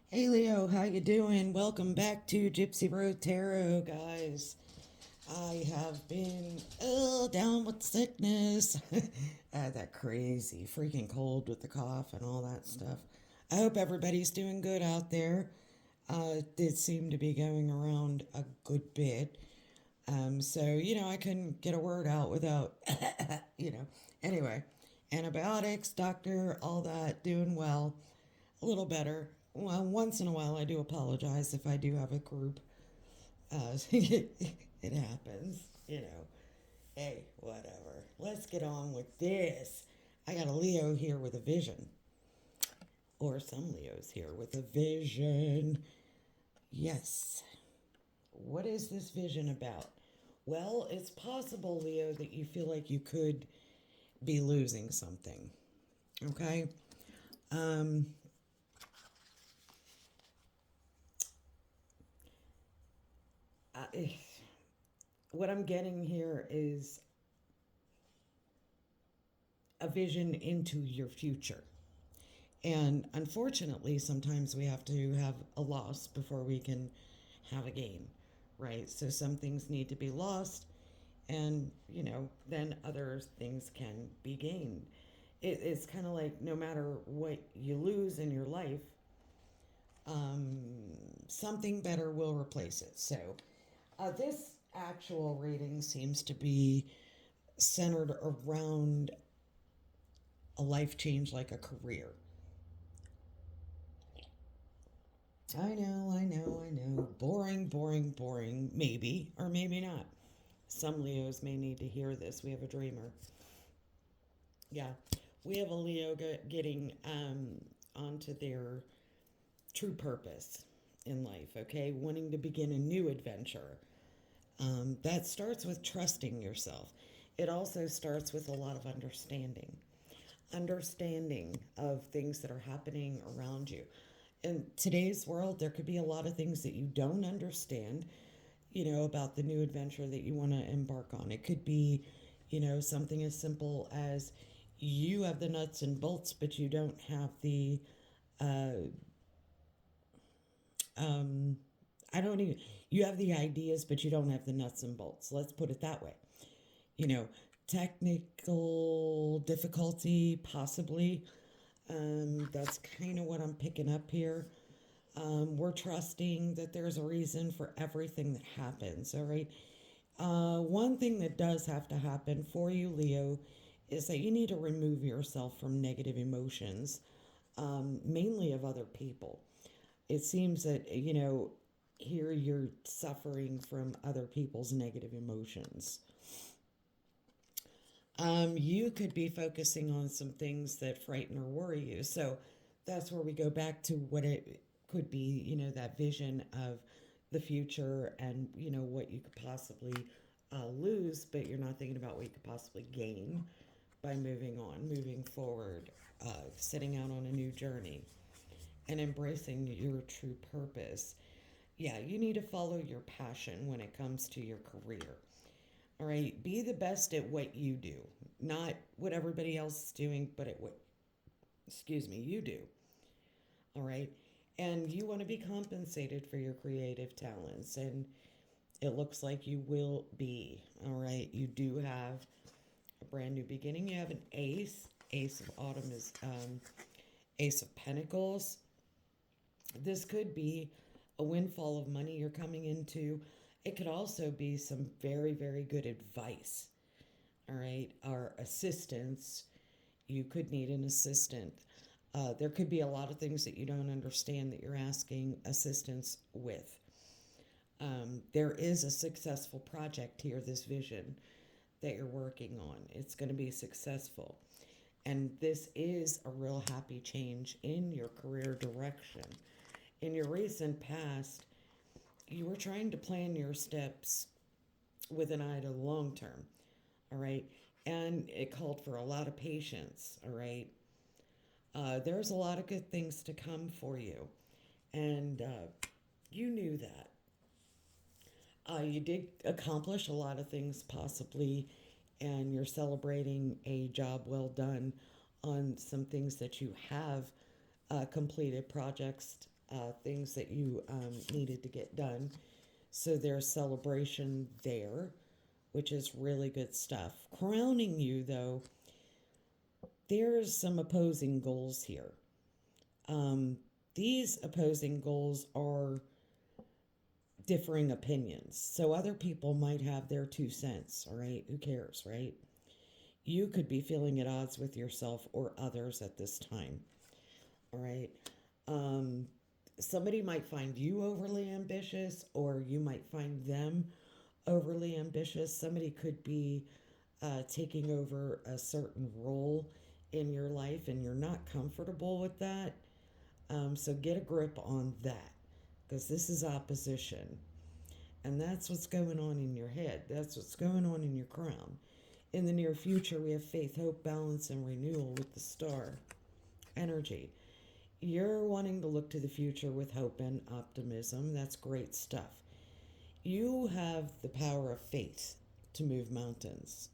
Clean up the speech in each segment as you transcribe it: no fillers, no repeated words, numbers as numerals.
Hey Leo, how you doing? Welcome back to Gypsy Road Tarot, guys. I have been down with sickness. I had that crazy freaking cold with the cough and all that stuff. I hope everybody's doing good out there. It did seem to be going around a good bit. So I couldn't get a word out without, you know. Anyway, antibiotics, doctor, all that, doing well, a little better. Well, once in a while, I do apologize if I do have a group. It happens. Hey, whatever. Let's get on with this. I got a Leo here with a vision, or some Leos here with a vision. Yes. What is this vision about? Well, it's possible, Leo, that you feel like you could be losing something. Okay? Um, I, what I'm getting here is a vision into your future. And unfortunately, sometimes we have to have a loss before we can have a gain, right? So some things need to be lost, and then other things can be gained. It's kind of like no matter what you lose in your life, um, something better will replace it. So this actual reading seems to be centered around a life change like a career. I know. Boring, boring, boring. Maybe, or maybe not. Some Leos may need to hear this. We have a dreamer. Yeah. We have a Leo getting onto their true purpose in life, okay? Wanting to begin a new adventure. That starts with trusting yourself. It also starts with a lot of understanding of things that are happening around you. In today's world, there could be a lot of things that you don't understand, about the new adventure that you want to embark on. It could be, something as simple as you have the nuts and bolts, but you don't have the, uh, um, I don't even, you have the ideas, but you don't have the nuts and bolts. Let's put it that way. You know, technical difficulty, possibly. That's kind of what I'm picking up here. We're trusting that there's a reason for everything that happens, all right? One thing that does have to happen for you, Leo, is that you need to remove yourself from negative emotions, mainly of other people. It seems that, here you're suffering from other people's negative emotions. You could be focusing on some things that frighten or worry you. So that's where we go back to what it could be, that vision of the future and, what you could possibly lose, but you're not thinking about what you could possibly gain by moving on, moving forward, setting out on a new journey, and embracing your true purpose. Yeah, you need to follow your passion when it comes to your career. All right, be the best at what you do, not what everybody else is doing, but at what, excuse me, you do. All right, and you want to be compensated for your creative talents, and it looks like you will be. All right, you do have a brand new beginning. You have an ace. Ace of Autumn is Ace of Pentacles. This could be a windfall of money you're coming into. It could also be some very, very good advice. All right, or assistance. You could need an assistant. There could be a lot of things that you don't understand that you're asking assistance with. There is a successful project here, this vision that you're working on. It's going to be successful. And this is a real happy change in your career direction. In your recent past, you were trying to plan your steps with an eye to the long term, all right? And it called for a lot of patience, all right? There's a lot of good things to come for you, and you knew that. You did accomplish a lot of things, possibly, and you're celebrating a job well done on some things that you have completed projects things that you needed to get done. So there's celebration there, which is really good stuff. Crowning you, though, there's some opposing goals here. Um, these opposing goals are differing opinions. So other people might have their 2 cents, all right? Who cares, right? You could be feeling at odds with yourself or others at this time, all right? Um, Somebody might find you overly ambitious, or you might find them overly ambitious. Somebody could be taking over a certain role in your life, and you're not comfortable with that. So get a grip on that, because this is opposition. And that's what's going on in your head. That's what's going on in your crown. In the near future, we have faith, hope, balance, and renewal with the star energy. You're wanting to look to the future with hope and optimism. That's great stuff. You have the power of faith to move mountains.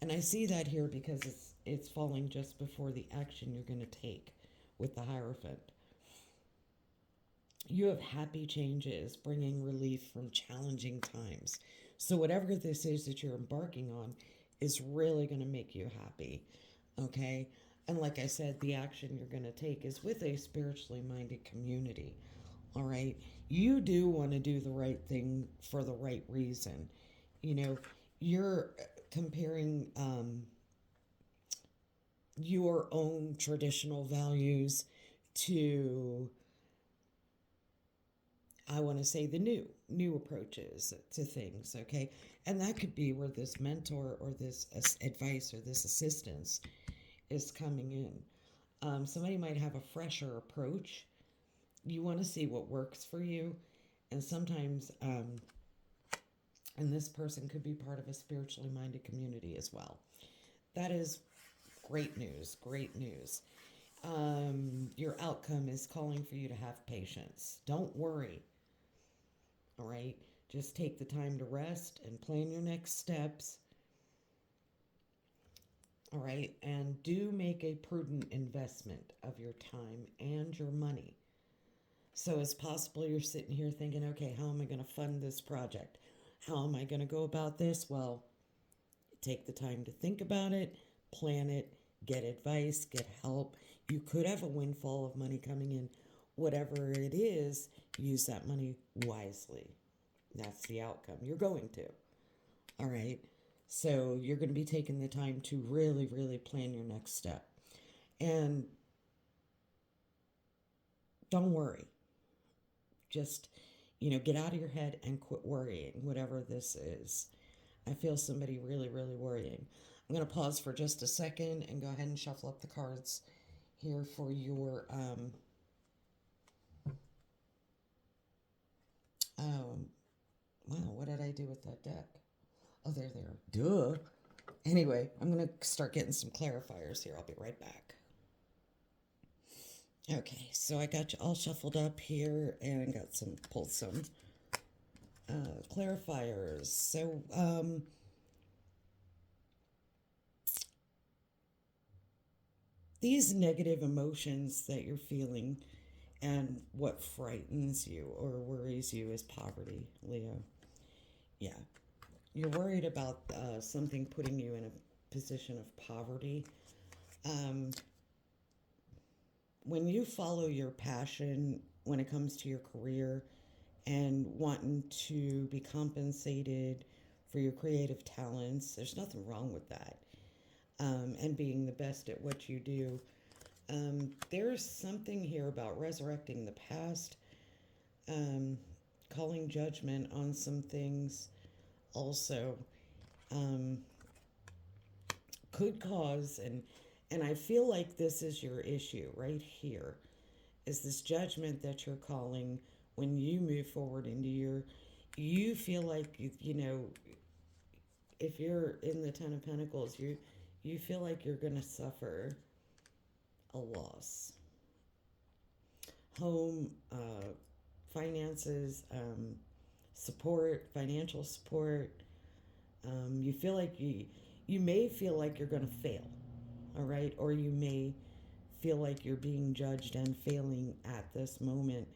And I see that here because it's falling just before the action you're going to take with the Hierophant. You have happy changes, bringing relief from challenging times. So, whatever this is that you're embarking on is really going to make you happy. Okay? And like I said, the action you're going to take is with a spiritually minded community. All right? You do want to do the right thing for the right reason. You know, you're comparing your own traditional values to, I want to say, the new approaches to things, okay? And that could be where this mentor or this advice or this assistance is coming in. Somebody might have a fresher approach. You want to see what works for you, and sometimes, and this person could be part of a spiritually minded community as well. That is great news, great news. Your outcome is calling for you to have patience. Don't worry. All right. Just take the time to rest and plan your next steps. All right. And do make a prudent investment of your time and your money. So it's possible you're sitting here thinking, okay, how am I going to fund this project? How am I going to go about this? Well, take the time to think about it, plan it, get advice, get help. You could have a windfall of money coming in. Whatever it is, use that money wisely. That's the outcome. You're going to. All right. So you're going to be taking the time to really, really plan your next step. And don't worry. Just, get out of your head and quit worrying, whatever this is. I feel somebody really, really worrying. I'm going to pause for just a second and go ahead and shuffle up the cards here for your wow, what did I do with that deck? Oh, there they are. Duh. Anyway, I'm going to start getting some clarifiers here. I'll be right back. Okay, so I got you all shuffled up here and got pulled some clarifiers. So, these negative emotions that you're feeling and what frightens you or worries you is poverty, Leo. Yeah. You're worried about something putting you in a position of poverty. Um, when you follow your passion when it comes to your career and wanting to be compensated for your creative talents, there's nothing wrong with that. And being the best at what you do. There's something here about resurrecting the past, calling judgment on some things also could cause, and I feel like this is your issue right here, is this judgment that you're calling when you move forward into you feel like, if you're in the Ten of Pentacles, you feel like you're going to suffer a loss. Home, finances, support, financial support. You feel like you may feel like you're going to fail, all right? Or you may feel like you're being judged and failing at this moment,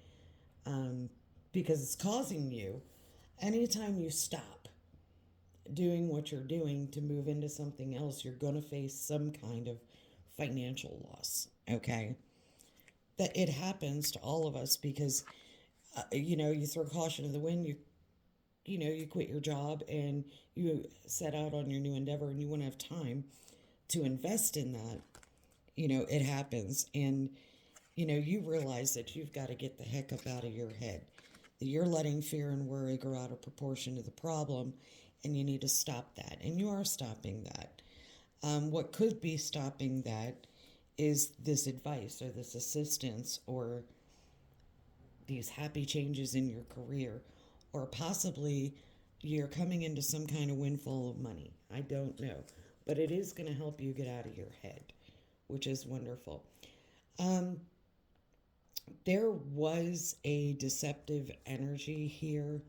um, because it's causing you. Anytime you stop doing what you're doing to move into something else, you're going to face some kind of financial loss. Okay. That it happens to all of us because, you throw caution to the wind, you quit your job and you set out on your new endeavor and you want to have time to invest in that. It happens. And, you realize that you've got to get the heck up out of your head. That you're letting fear and worry grow out of proportion to the problem, and you need to stop that. And you are stopping that. What could be stopping that is this advice or this assistance or these happy changes in your career, or possibly you're coming into some kind of windfall of money. I don't know. But it is going to help you get out of your head, which is wonderful. Um, there was a deceptive energy here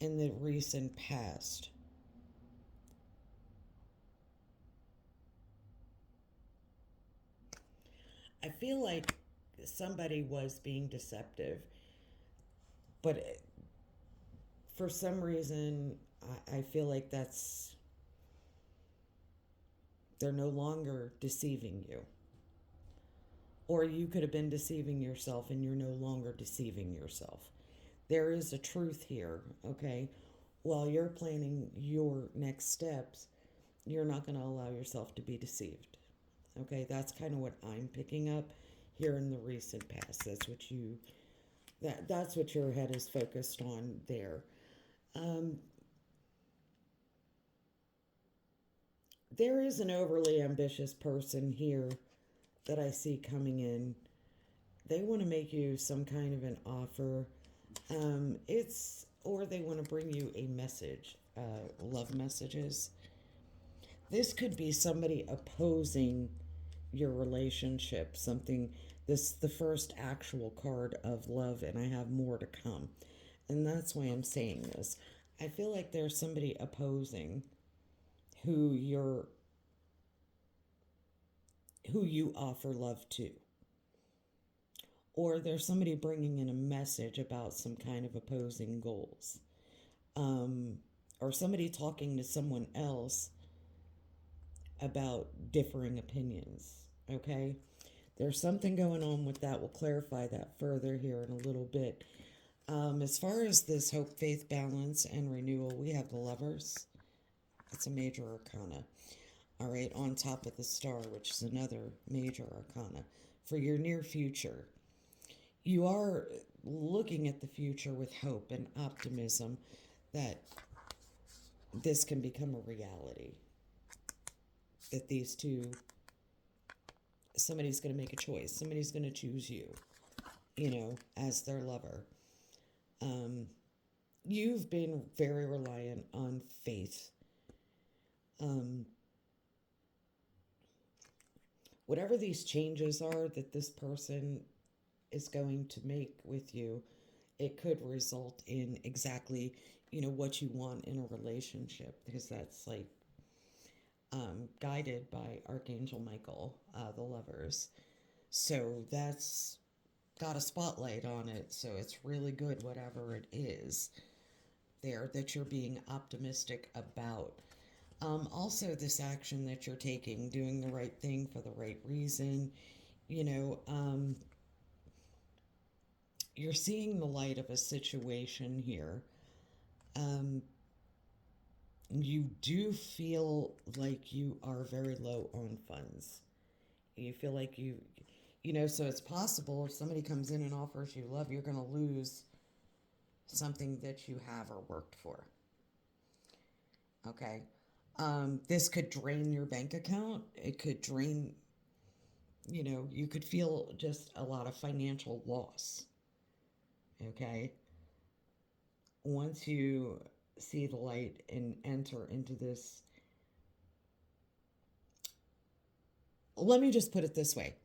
in the recent past. I feel like somebody was being deceptive, but for some reason, I feel like they're no longer deceiving you. Or you could have been deceiving yourself and you're no longer deceiving yourself. There is a truth here, okay? While you're planning your next steps, you're not going to allow yourself to be deceived. Okay, that's kind of what I'm picking up here in the recent past. That's what your head is focused on there. Um, there is an overly ambitious person here that I see coming in. They want to make you some kind of an offer. Or they want to bring you a message, love messages. This could be somebody opposing your relationship, something, this, the first actual card of love, and I have more to come. And that's why I'm saying this. I feel like there's somebody opposing who you're who you offer love to, or there's somebody bringing in a message about some kind of opposing goals, um, or somebody talking to someone else about differing opinions. Okay, there's something going on with that. We'll clarify that further here in a little bit. As far as this hope, faith, balance, and renewal, we have the Lovers. It's a major arcana. All right, on top of the Star, which is another major arcana. For your near future, you are looking at the future with hope and optimism that this can become a reality. That these two, somebody's going to make a choice. Somebody's going to choose you, as their lover. Um, you've been very reliant on faith. Um, whatever these changes are that this person is going to make with you, it could result in exactly, what you want in a relationship, because that's like guided by Archangel Michael, the Lovers. So that's got a spotlight on it. So it's really good, whatever it is there that you're being optimistic about. Also, this action that you're taking, doing the right thing for the right reason, you know, um, you're seeing the light of a situation here. Um, you do feel like you are very low on funds. You feel like so it's possible if somebody comes in and offers you love, you're going to lose something that you have or worked for. Okay. This could drain your bank account. It could drain, you could feel just a lot of financial loss. Okay. Once you see the light and enter into this, let me just put it this way.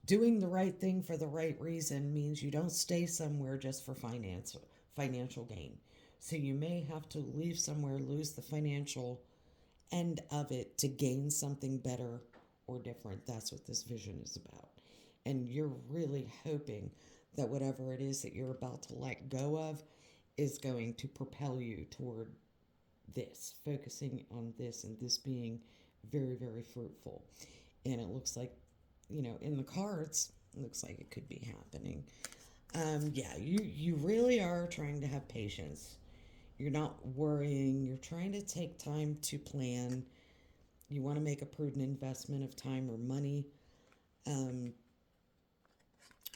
Doing the right thing for the right reason means you don't stay somewhere just for financial gain. So you may have to leave somewhere, lose the financial end of it to gain something better or different. That's what this vision is about. And you're really hoping that whatever it is that you're about to let go of is going to propel you toward this, focusing on this and this being very, very fruitful. And it looks like, in the cards, it looks like it could be happening. Yeah, you really are trying to have patience. You're not worrying. You're trying to take time to plan. You want to make a prudent investment of time or money. Um,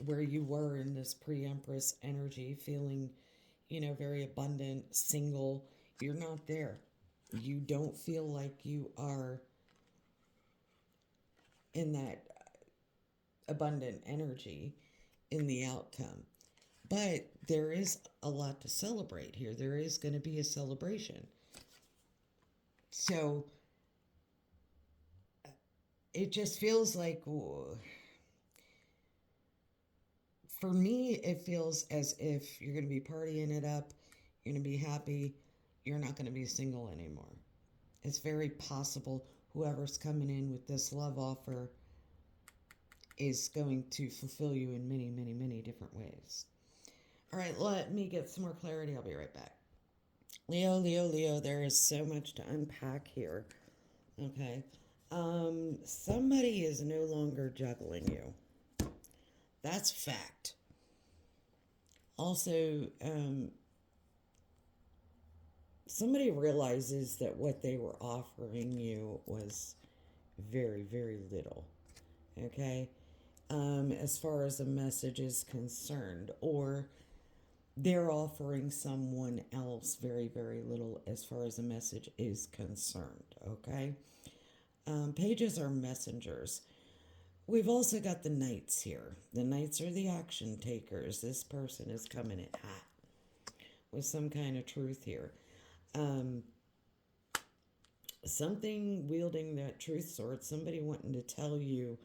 where you were in this pre-empress energy, feeling, very abundant, single, you're not there. You don't feel like you are in that abundant energy in the outcome. But there is a lot to celebrate here. There is going to be a celebration. So it just feels like, for me, it feels as if you're going to be partying it up, you're going to be happy, you're not going to be single anymore. It's very possible whoever's coming in with this love offer is going to fulfill you in many, many, many different ways. All right, let me get some more clarity. I'll be right back. Leo, Leo, Leo, there is so much to unpack here. Okay. Somebody is no longer juggling you. That's fact. Also, somebody realizes that what they were offering you was very, very little. Okay? As far as a message is concerned, or they're offering someone else very, very little as far as a message is concerned. Okay? Pages are messengers. We've also got the knights here. The knights are the action takers. This person is coming at hot with some kind of truth here. Um, Something wielding that truth sword, somebody wanting to tell you,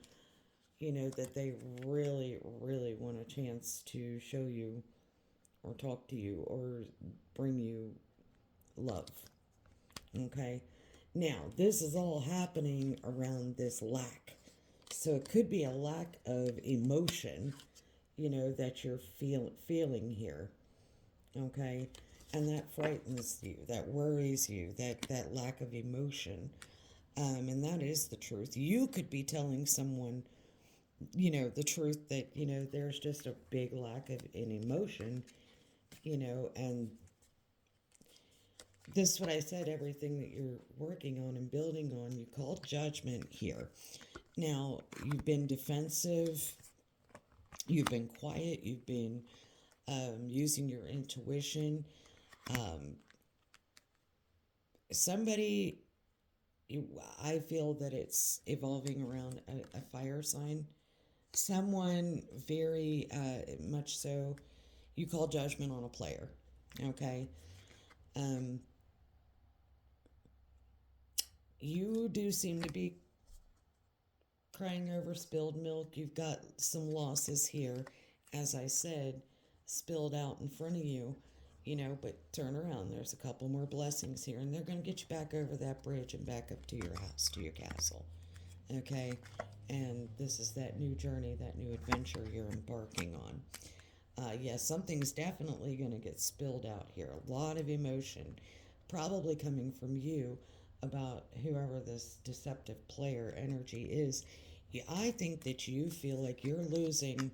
that they really, really want a chance to show you or talk to you or bring you love. Okay? Now, this is all happening around this lack. So it could be a lack of emotion, that you're feeling here. Okay? And that frightens you, that worries you, that lack of emotion. And that is the truth. You could be telling someone, the truth that, there's just a big lack of an emotion, and this is what I said, everything that you're working on and building on, you call judgment here. Now, you've been defensive, you've been quiet, you've been using your intuition. Somebody, I feel that it's evolving around a fire sign. Someone very much so, you call judgment on a player, okay? Um, you do seem to be crying over spilled milk. You've got some losses here, as I said, spilled out in front of you, but turn around. There's a couple more blessings here, and they're going to get you back over that bridge and back up to your house, to your castle. Okay? And this is that new journey, that new adventure you're embarking on. Yes, something's definitely going to get spilled out here. A lot of emotion, probably coming from you about whoever this deceptive player energy is. Yeah, I think that you feel like you're losing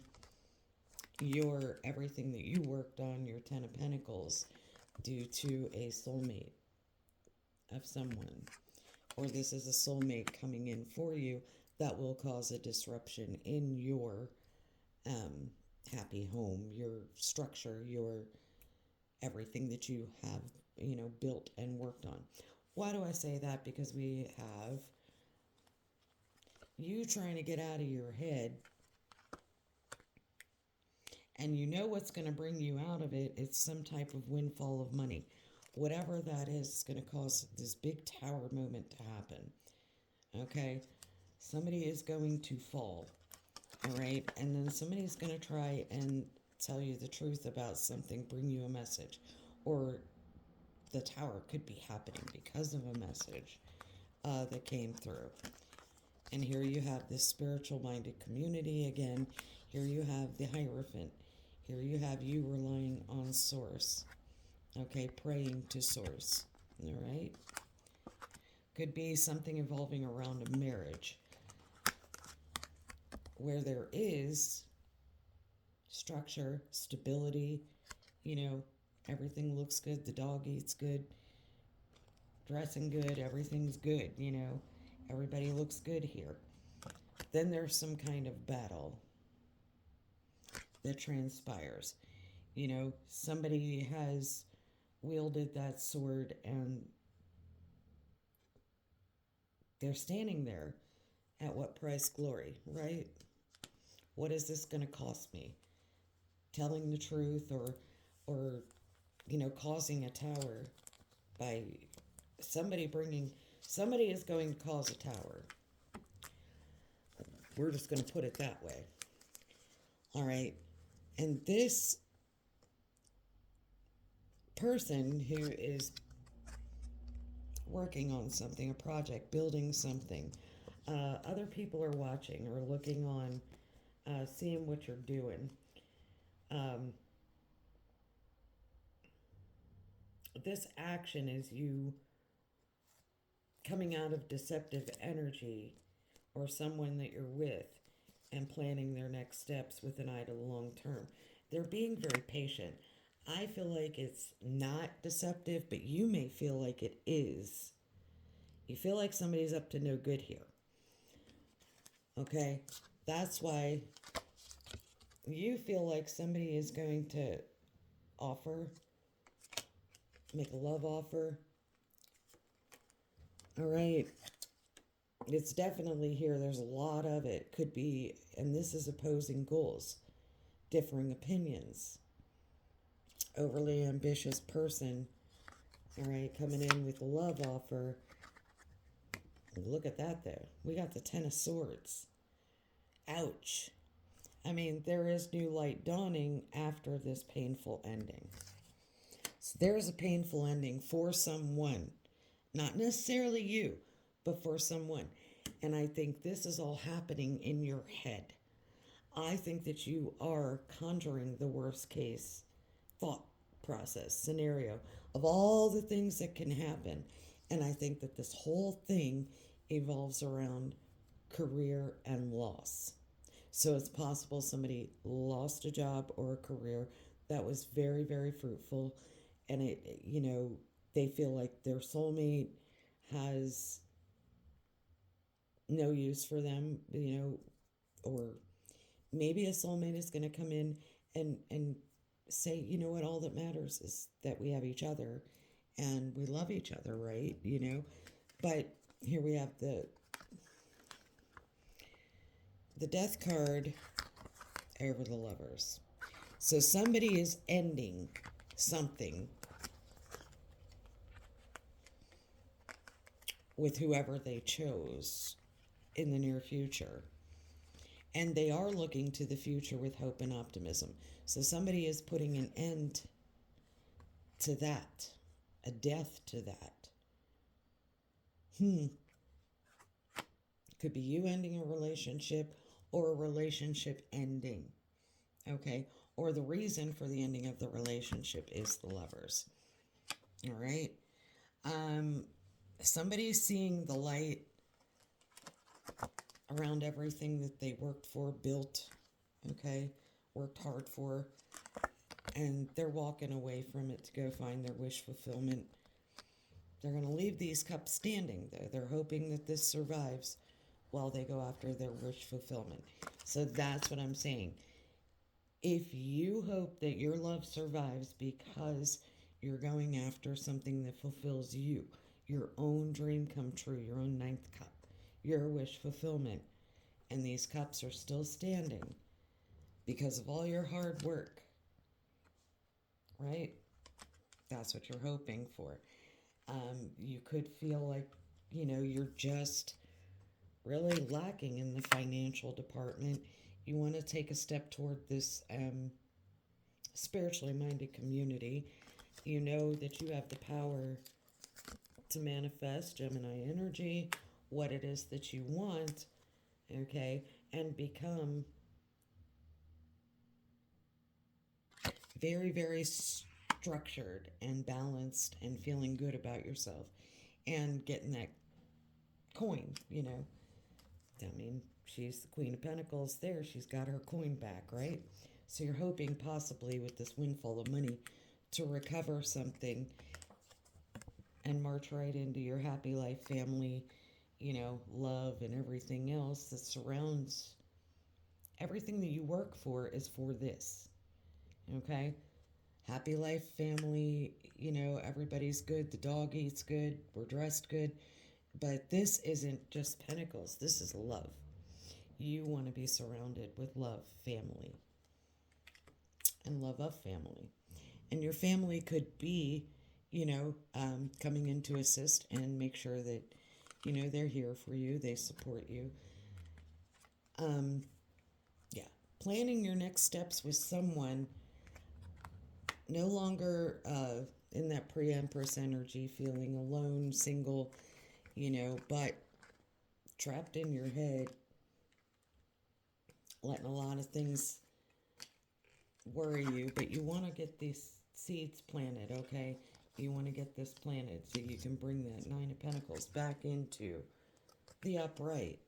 your everything that you worked on, your Ten of Pentacles, due to a soulmate of someone. Or this is a soulmate coming in for you that will cause a disruption in your happy home, your structure, your everything that you have, built and worked on. Why do I say that? Because we have you trying to get out of your head, and you know what's going to bring you out of it. It's some type of windfall of money. Whatever that is going to cause this big tower moment to happen. Okay? Somebody is going to fall. All right? And then somebody's going to try and tell you the truth about something, bring you a message. Or the tower could be happening because of a message that came through. And here you have this spiritual minded community again. Here you have the Hierophant. Here you have you relying on Source. Okay, praying to Source. All right. Could be something involving around a marriage where there is structure, stability, you know, everything looks good, the dog eats good, dressing good, everything's good, you know, everybody looks good here. Then there's some kind of battle that transpires. You know, somebody has wielded that sword and they're standing there. At what price glory, right? What is this going to cost me? Telling the truth or you know, causing a tower by somebody is going to cause a tower. We're just going to put it that way. All right. And this person who is working on something, a project, building something, other people are watching or looking on, seeing what you're doing. Um, this action is you coming out of deceptive energy or someone that you're with and planning their next steps with an eye to the long term. They're being very patient. I feel like it's not deceptive, but you may feel like it is. You feel like somebody's up to no good here. Okay? That's why you feel like somebody is going to offer, make a love offer. All right. It's definitely here. There's a lot of it. Could be, and this is opposing goals, differing opinions. Overly ambitious person, all right, coming in with a love offer. Look at that there. We got the Ten of Swords. Ouch. I mean, there is new light dawning after this painful ending. So there's a painful ending for someone. Not necessarily you, but for someone. And I think this is all happening in your head. I think that you are conjuring the worst case thought process, scenario of all the things that can happen. And I think that this whole thing evolves around career and loss. So it's possible somebody lost a job or a career that was very, very fruitful, and it, you know, they feel like their soulmate has no use for them, you know, or maybe a soulmate is going to come in and say, you know what, all that matters is that we have each other and we love each other, right? You know, but here we have the Death card over the Lovers. So somebody is ending something with whoever they chose in the near future. And they are looking to the future with hope and optimism. So somebody is putting an end to that, a death to that. Could be you ending a relationship or a relationship ending. Okay? Or the reason for the ending of the relationship is the Lovers. All right? Somebody's seeing the light around everything that they worked for, built, okay, worked hard for, and they're walking away from it to go find their wish fulfillment. They're going to leave these cups standing, though. They're hoping that this survives while they go after their wish fulfillment. So that's what I'm saying. If you hope that your love survives because you're going after something that fulfills you, your own dream come true, your own ninth cup, your wish fulfillment, and these cups are still standing because of all your hard work, right? That's what you're hoping for. You could feel like, you know, you're just really lacking in the financial department. You want to take a step toward this spiritually minded community. You know that you have the power to manifest Gemini energy, what it is that you want, okay, and become very, very structured and balanced and feeling good about yourself and getting that coin, you know. I mean, she's the Queen of Pentacles there. She's got her coin back, right? So you're hoping possibly with this windfall of money to recover something and march right into your happy life, family, you know, love, and everything else that surrounds everything that you work for is for this. Okay? Happy life, family, you know, everybody's good. The dog eats good. We're dressed good. But this isn't just pentacles, this is love. You want to be surrounded with love, family, and love of family. And your family could be, you know, coming in to assist and make sure that, you know, they're here for you, they support you. Um, yeah. Planning your next steps with someone no longer in that pre empress energy, feeling alone, single, you know, but trapped in your head, letting a lot of things worry you, but you want to get these seeds planted, okay? You want to get this planted so you can bring that Nine of Pentacles back into the upright,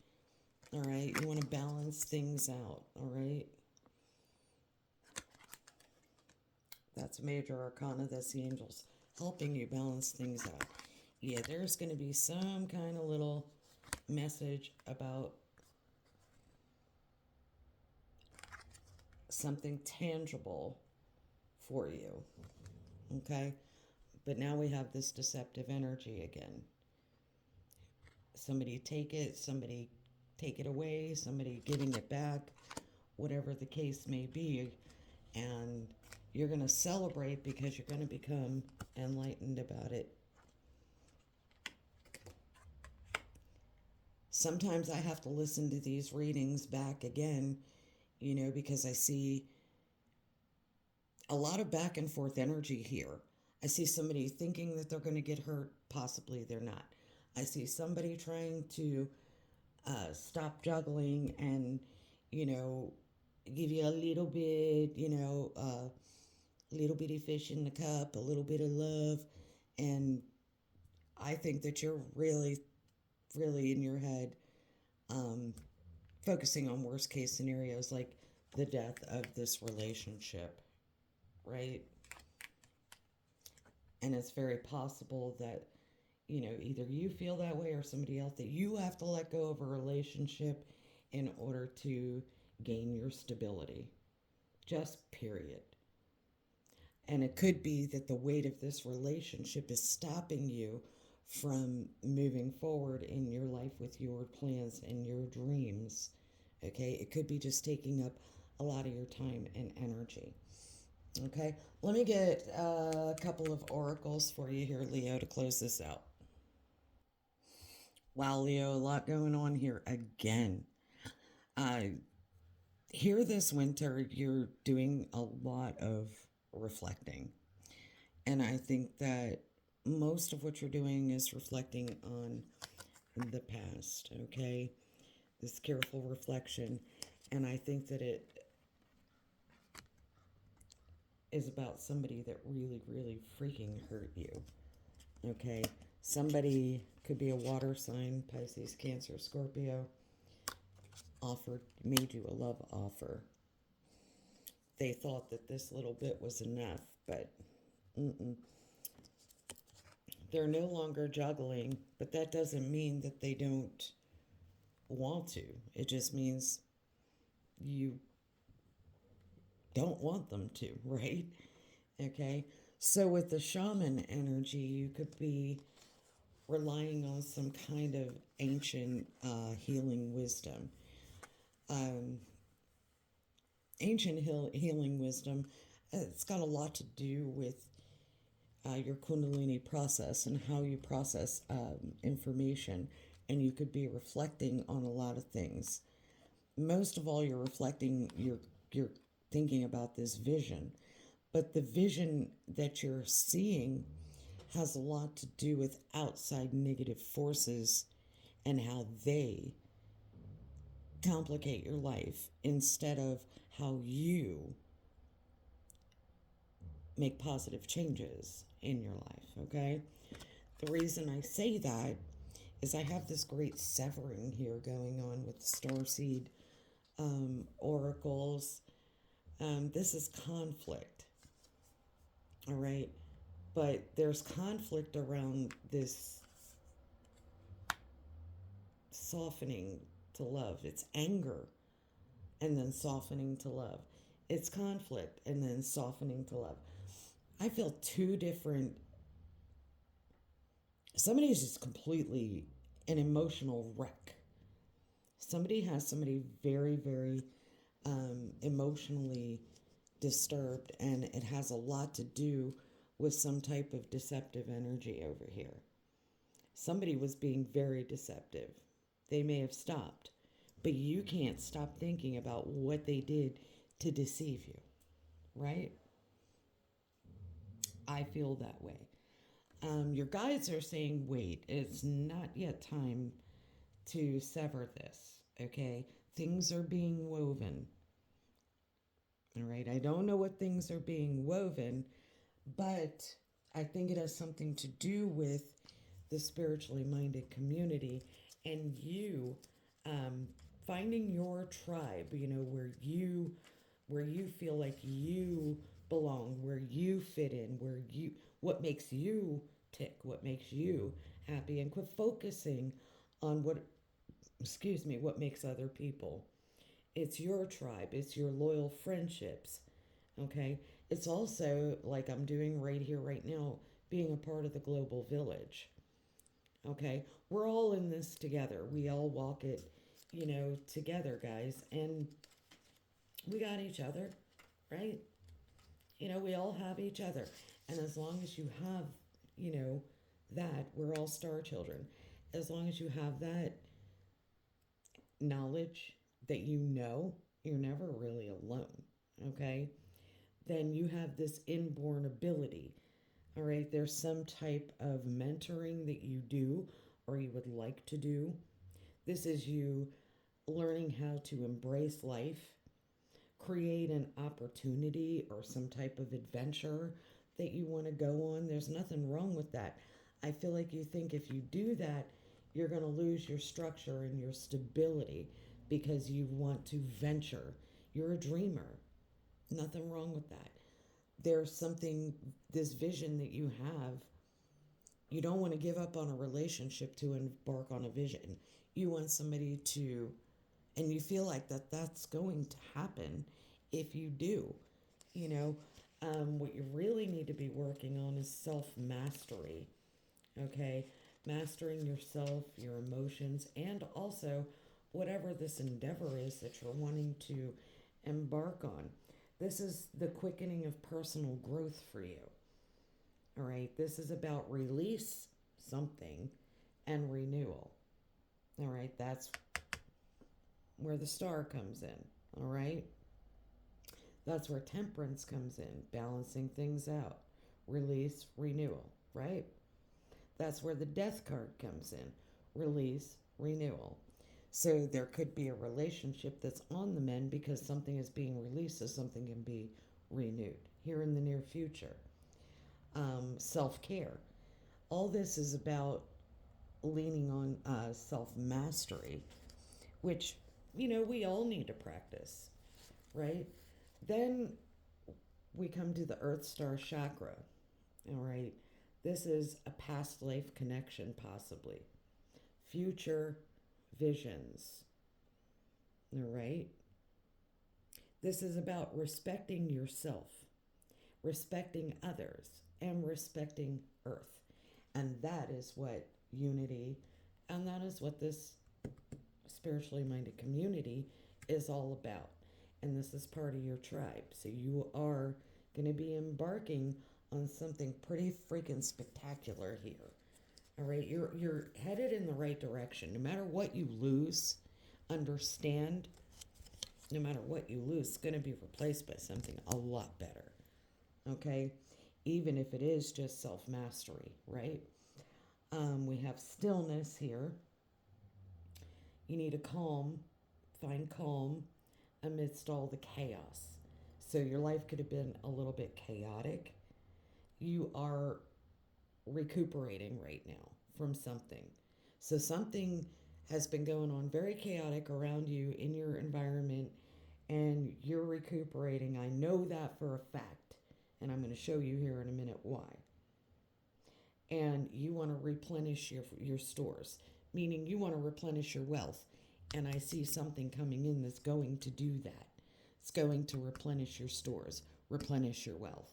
all right? You want to balance things out, all right? That's major arcana. That's the angels helping you balance things out. Yeah, there's going to be some kind of little message about something tangible for you, okay? But now we have this deceptive energy again. Somebody take it away, somebody giving it back, whatever the case may be. And you're going to celebrate because you're going to become enlightened about it. Sometimes I have to listen to these readings back again, you know, because I see a lot of back and forth energy here. I see somebody thinking that they're going to get hurt, possibly they're not. I see somebody trying to stop juggling and, you know, give you a little bit, you know, little bitty fish in the cup, a little bit of love. And I think that you're really, really in your head um, focusing on worst case scenarios like the death of this relationship, right? And it's very possible that, you know, either you feel that way or somebody else, that you have to let go of a relationship in order to gain your stability. Just period. And it could be that the weight of this relationship is stopping you from moving forward in your life with your plans and your dreams. Okay? It could be just taking up a lot of your time and energy. Okay? Let me get a couple of oracles for you here, Leo, to close this out. Wow, Leo, a lot going on here again. Uh, Here this winter, you're doing a lot of reflecting. And I think that most of what you're doing is reflecting on the past, okay? This careful reflection. And I think that it is about somebody that really, really freaking hurt you, okay? Somebody could be a water sign, Pisces, Cancer, Scorpio, made you a love offer. They thought that this little bit was enough, but mm-mm. They're no longer juggling, but that doesn't mean that they don't want to. It just means you don't want them to, right? Okay. So with the shaman energy, you could be relying on some kind of ancient healing wisdom. Um, healing wisdom, it's got a lot to do with your Kundalini process and how you process information. And you could be reflecting on a lot of things. Most of all, you're thinking about this vision, but the vision that you're seeing has a lot to do with outside negative forces and how they complicate your life instead of how you make positive changes in your life, okay? The reason I say that is I have this great severing here going on with the starseed oracles. This is conflict, all right? But there's conflict around this softening to love. It's anger and then softening to love. It's conflict and then softening to love. I feel two different. Somebody's just completely an emotional wreck. Somebody has somebody very, very emotionally disturbed, and it has a lot to do with some type of deceptive energy over here. Somebody was being very deceptive. They may have stopped, but you can't stop thinking about what they did to deceive you, right? I feel that way. Your guides are saying, wait, it's not yet time to sever this, okay? Things are being woven, all right? I don't know what things are being woven, but I think it has something to do with the spiritually minded community and you um, finding your tribe, where you feel like you belong, where you fit in, what makes you tick, what makes you happy, and quit focusing on what makes other people. It's your tribe, it's your loyal friendships, okay? It's also like I'm doing right here, right now, being a part of the global village, okay? We're all in this together. We all walk it, together, guys, and we got each other, right? We all have each other. And as long as you have, that, we're all star children. As long as you have that knowledge that you're never really alone, okay? Then you have this inborn ability, all right? There's some type of mentoring that you do or you would like to do. This is you learning how to embrace life, create an opportunity or some type of adventure that you want to go on. There's nothing wrong with that. I feel like you think if you do that, you're going to lose your structure and your stability because you want to venture. You're a dreamer. Nothing wrong with that. There's something, this vision that you have. You don't want to give up on a relationship to embark on a vision. You want somebody to, and you feel like that's going to happen if you do. You know, what you really need to be working on is self mastery. Okay, mastering yourself, your emotions, and also whatever this endeavor is that you're wanting to embark on. This is the quickening of personal growth for you. All right, this is about release something and renewal. All right, that's where the star comes in. All right, that's where temperance comes in, balancing things out, release, renewal, right? That's where the death card comes in, release, renewal. So there could be a relationship that's on the mend because something is being released so something can be renewed here in the near future. Self care. All this is about leaning on self mastery, which, we all need to practice, right? Then we come to the Earth Star Chakra, all right? This is a past life connection, possibly. Future visions, all right? This is about respecting yourself, respecting others, and respecting Earth. And that is what unity, and that is what this spiritually minded community is all about. And this is part of your tribe. So you are going to be embarking on something pretty freaking spectacular here. All right, you're headed in the right direction. No matter what you lose, understand, no matter what you lose, it's going to be replaced by something a lot better. Okay, even if it is just self mastery, right? We have stillness here. You need a calm find calm amidst all the chaos. So your life could have been a little bit chaotic. You are recuperating right now from something. So something has been going on very chaotic around you in your environment, and you're recuperating. I know that for a fact, and I'm going to show you here in a minute why. And you want to replenish your stores, meaning you want to replenish your wealth. And I see something coming in that's going to do that. It's going to replenish your stores, replenish your wealth.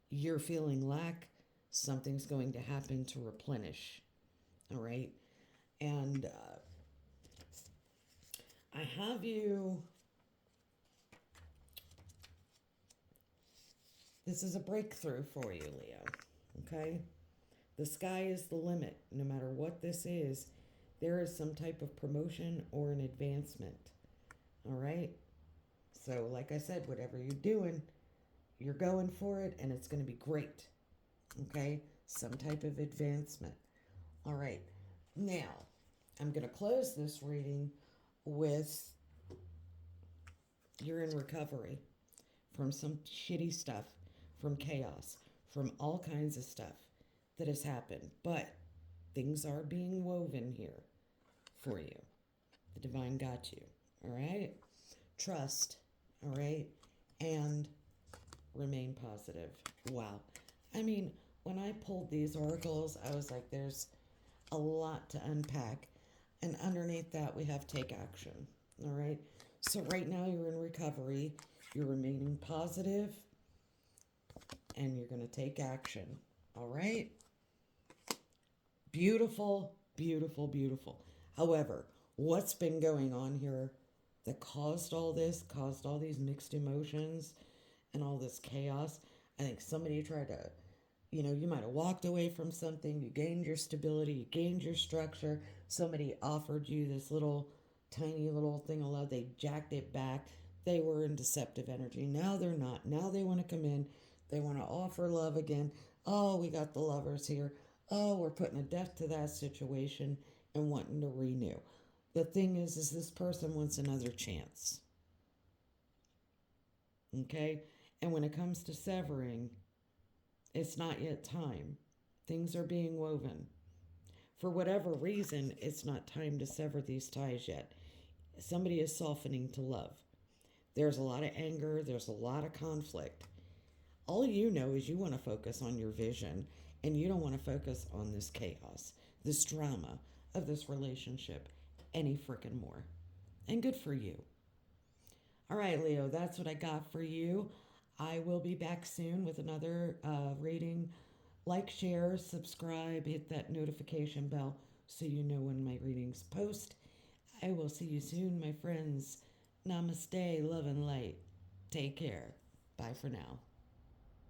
You're feeling lack, something's going to happen to replenish. All right. And I have you. This is a breakthrough for you, Leo. Okay. The sky is the limit. No matter what this is, there is some type of promotion or an advancement. All right. So, like I said, whatever you're doing, you're going for it and it's going to be great. Okay. Some type of advancement. All right. Now, I'm going to close this reading with you're in recovery from some shitty stuff, from chaos, from all kinds of stuff that has happened. But things are being woven here for you. The divine got you. All right? Trust. All right? And remain positive. Wow. I mean, when I pulled these oracles, I was like, there's a lot to unpack. And underneath that, we have take action. All right? So right now, you're in recovery. You're remaining positive, and you're going to take action. All right? Beautiful, beautiful, beautiful. However, what's been going on here that caused all this, caused all these mixed emotions and all this chaos? I think somebody tried to, you might have walked away from something, you gained your stability, you gained your structure. Somebody offered you this little tiny little thing of love, they jacked it back. They were in deceptive energy. Now they're not. Now they want to come in. They want to offer love again. Oh, we got the lovers here. Oh, we're putting a death to that situation and wanting to renew. The thing is this person wants another chance. Okay? And when it comes to severing, it's not yet time. Things are being woven. For whatever reason, it's not time to sever these ties yet. Somebody is softening to love. There's a lot of anger, there's a lot of conflict. All you know is you want to focus on your vision and you don't want to focus on this chaos, this drama of this relationship any freaking more. And good for you. All right, Leo, that's what I got for you. I will be back soon with another reading. Like, share, subscribe, hit that notification bell so you know when my readings post. I will see you soon, my friends. Namaste, love and light. Take care. Bye for now.